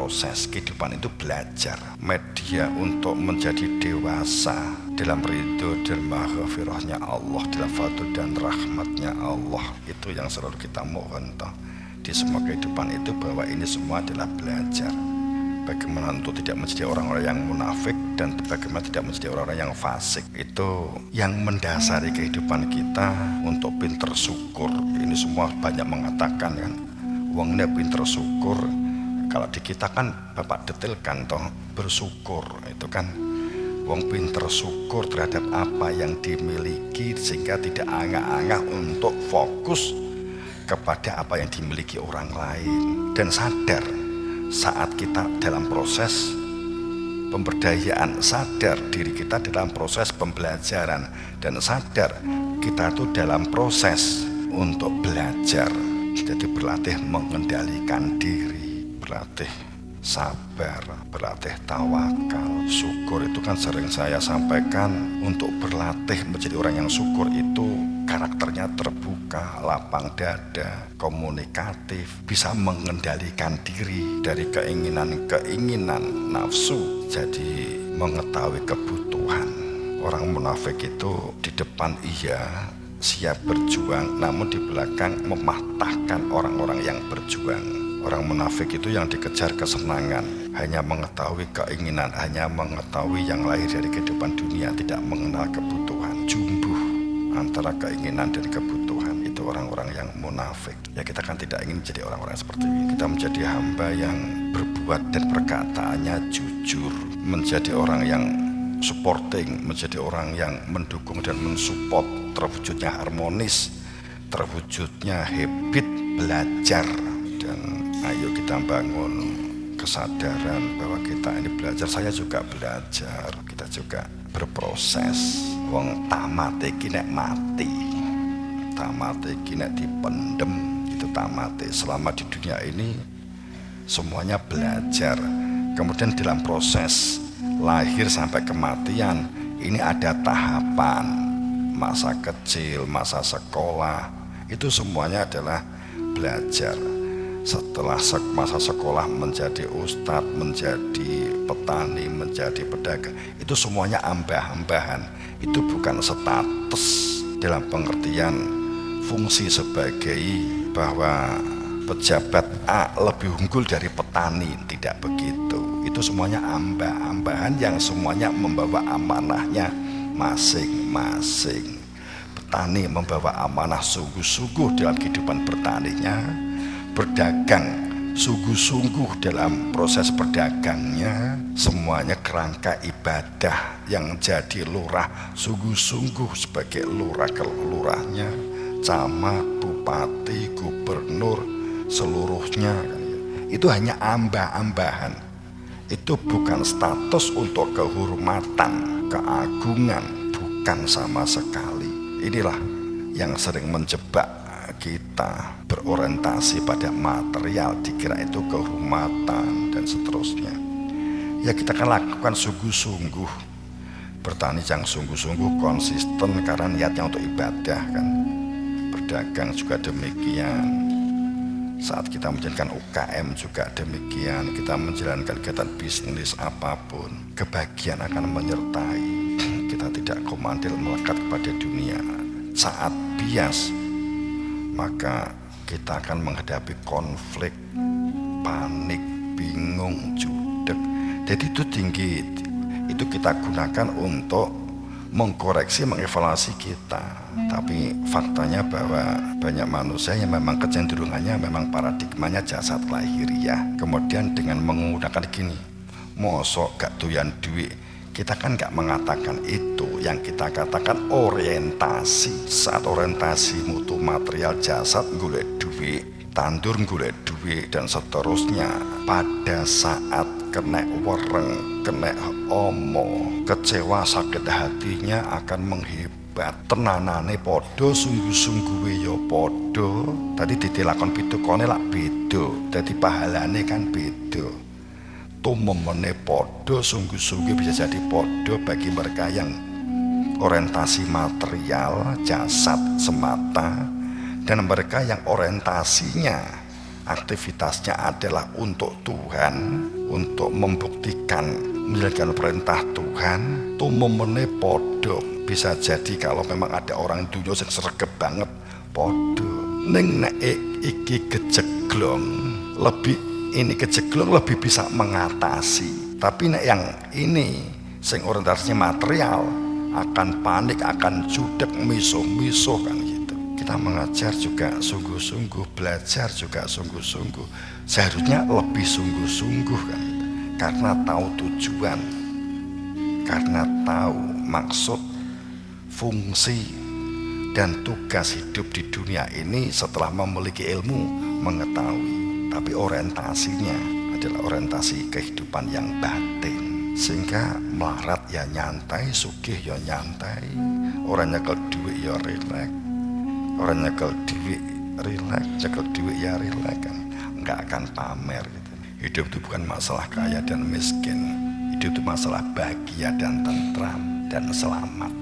proses. Kehidupan itu belajar. Media untuk menjadi dewasa dalam ridho dan maghfirahnya Allah, dalam fadl dan rahmatnya Allah. Itu yang selalu kita mohon toh di semua kehidupan itu, bahwa ini semua adalah belajar. Bagaimana untuk tidak menjadi orang-orang yang munafik, dan bagaimana tidak menjadi orang-orang yang fasik. Itu yang mendasari kehidupan kita untuk pinter syukur. Ini semua banyak mengatakan kan, wongnya pinter syukur. Kalau di kita kan Bapak detailkan toh, bersyukur itu kan wong pinter syukur terhadap apa yang dimiliki, sehingga tidak angah-angah untuk fokus kepada apa yang dimiliki orang lain, dan sadar saat kita dalam proses pemberdayaan, sadar diri kita dalam proses pembelajaran, dan sadar kita itu dalam proses untuk belajar. Jadi berlatih mengendalikan diri, berlatih sabar, berlatih tawakal. Syukur itu kan sering saya sampaikan, untuk berlatih menjadi orang yang syukur itu karakternya terbuka, lapang dada, komunikatif, bisa mengendalikan diri dari keinginan-keinginan nafsu, jadi mengetahui kebutuhan. Orang munafik itu di depan iya siap berjuang, namun di belakang mematahkan orang-orang yang berjuang. Orang munafik itu yang dikejar kesenangan, hanya mengetahui keinginan, hanya mengetahui yang lahir dari kehidupan dunia, tidak mengenal kebutuhan. Jumbuh antara keinginan dan kebutuhan, itu orang-orang yang munafik. Ya, kita kan tidak ingin menjadi orang-orang seperti ini. Kita menjadi hamba yang berbuat dan perkataannya jujur, menjadi orang yang supporting, menjadi orang yang mendukung dan mensupport, terwujudnya harmonis, terwujudnya habit belajar. Dan ayo kita bangun kesadaran bahwa kita ini belajar. Saya juga belajar, kita juga berproses. Wong tamate ki nek mati, tamate ki nek dipendem, itu tamate. Selama di dunia ini semuanya belajar. Kemudian dalam proses lahir sampai kematian ini ada tahapan, masa kecil, masa sekolah, itu semuanya adalah belajar. Setelah masa sekolah menjadi ustadz, menjadi petani, menjadi pedagang, itu semuanya ambah-ambahan. Itu bukan status dalam pengertian fungsi sebagai bahwa pejabat A lebih unggul dari petani, tidak begitu. Itu semuanya ambah-ambahan yang semuanya membawa amanahnya masing-masing. Petani membawa amanah sungguh-sungguh dalam kehidupan bertaninya, berdagang sungguh-sungguh dalam proses berdagangnya, semuanya kerangka ibadah. Yang jadi lurah sungguh-sungguh sebagai lurah kelurahnya, camat, bupati, gubernur, seluruhnya. Itu hanya ambah-ambahan. Itu bukan status untuk kehormatan, keagungan, bukan sama sekali. Inilah yang sering menjebak kita, berorientasi pada material, dikira itu kehormatan dan seterusnya. Ya, kita kan lakukan sungguh-sungguh, bertani yang sungguh-sungguh, konsisten karena niatnya untuk ibadah kan. Berdagang juga demikian. Saat kita menjalankan UKM juga demikian. Kita menjalankan kegiatan bisnis apapun, kebahagiaan akan menyertai. Kita tidak komandil melekat kepada dunia. Saat bias, maka kita akan menghadapi konflik, panik, bingung, judek. Jadi itu tinggi. Itu kita gunakan untuk mengkoreksi, mengevaluasi kita. Tapi faktanya bahwa banyak manusia yang memang kecenderungannya, memang paradigmanya jasad lahiriah. Kemudian dengan menggunakan gini, mosok gak doyan duit. Kita kan gak mengatakan itu, yang kita katakan orientasi. Saat orientasi mutu material jasad, golek duit, tandur golek duit, dan seterusnya. Pada saat kena wereng, kena omo, kecewa, sakit hatinya akan menghebat. Tenanane podo, sungguh-sungguh yo podo. Tadi ditilakon pitukone lak bedo, jadi pahalane kan bedo. Tumemene podo, sungguh-sungguh bisa jadi podo bagi mereka yang orientasi material, jasad semata, dan mereka yang orientasinya, aktivitasnya adalah untuk Tuhan, untuk membuktikan menjalankan perintah Tuhan tumemene podo. Bisa jadi kalau memang ada orang dunia yang sregep banget podo, ning nek iki kejeglong lebih bisa mengatasi. Tapi nek yang ini sing orientasinya material akan panik, akan judek, misuh-misuh kan gitu. Kita mengajar juga sungguh-sungguh, belajar juga sungguh-sungguh, seharusnya lebih sungguh-sungguh kan gitu. Karena tahu tujuan, karena tahu maksud, fungsi dan tugas hidup di dunia ini. Setelah memiliki ilmu, mengetahui, tapi orientasinya adalah orientasi kehidupan yang batin. Sehingga melarat ya nyantai, sugih ya nyantai, orang nyekel duit ya rilek, orang nyekel duit rilek, nyekel duit ya rilek kan, nggak akan pamer gitu. Hidup itu bukan masalah kaya dan miskin, hidup itu masalah bahagia dan tentram dan selamat.